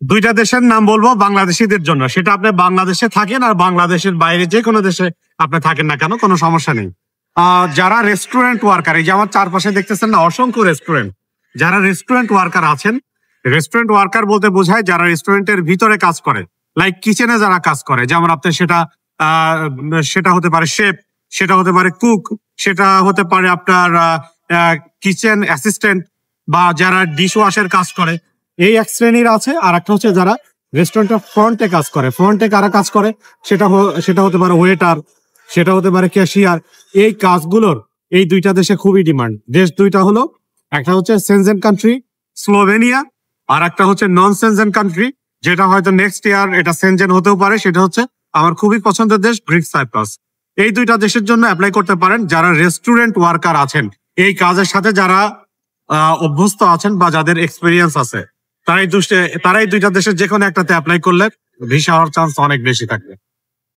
দুইটা দেশের নাম বলবো বাংলাদেশিদের জন্য, সেটা আপনি বাংলাদেশে থাকেন আর বাংলাদেশের বাইরে যে কোনো দেশে আপনি থাকেন না কেন, কোনো সমস্যা নেই। যারা রেস্টুরেন্ট ওয়ার্কার, এই যে আমার চারপাশে দেখতেছেন না অসংখ্য রেস্টুরেন্ট, যারা রেস্টুরেন্ট ওয়ার্কার আছেন, রেস্টুরেন্ট ওয়ার্কার বলতে বোঝায় যারা রেস্টুরেন্টের ভিতরে কাজ করে, লাইক কিচেনে যারা কাজ করে, যেমন আপনি সেটা হতে পারে শেফ, সেটা হতে পারে কুক, সেটা হতে পারে আপনার কিচেন অ্যাসিস্ট্যান্ট, বা যারা ডিশ ওয়াশের কাজ করে, এই এক শ্রেণীর আছে। আর একটা হচ্ছে যারা রেস্টুরেন্টের ফ্রন্টে কাজ করে, ফ্রন্টে কারা কাজ করে, সেটা হতে পারে ওয়েটার, সেটা হতে পারে ক্যাশিয়ার। এই কাজগুলোর এই দুইটা দেশে খুবই ডিমান্ড। দেশ দুইটা হলো, একটা হচ্ছে সেনজেন কান্ট্রি স্লোভেনিয়া, আর একটা হচ্ছে নন সেনজেন কান্ট্রি, যেটা হয়তো নেক্সট ইয়ার এটা সেনজেন হতেও পারে, সেটা হচ্ছে আমার খুবই পছন্দের দেশ গ্রিক সাইপ্রাস। এই দুইটা দেশের জন্য অ্যাপ্লাই করতে পারেন যারা রেস্টুরেন্ট ওয়ার্কার আছেন, এই কাজের সাথে যারা অভ্যস্ত আছেন বা যাদের এক্সপিরিয়েন্স আছে, তারাই দুইটা দেশের যে কোনো একটাতে অ্যাপ্লাই করলে ভিসা হওয়ার চান্স অনেক বেশি থাকবে।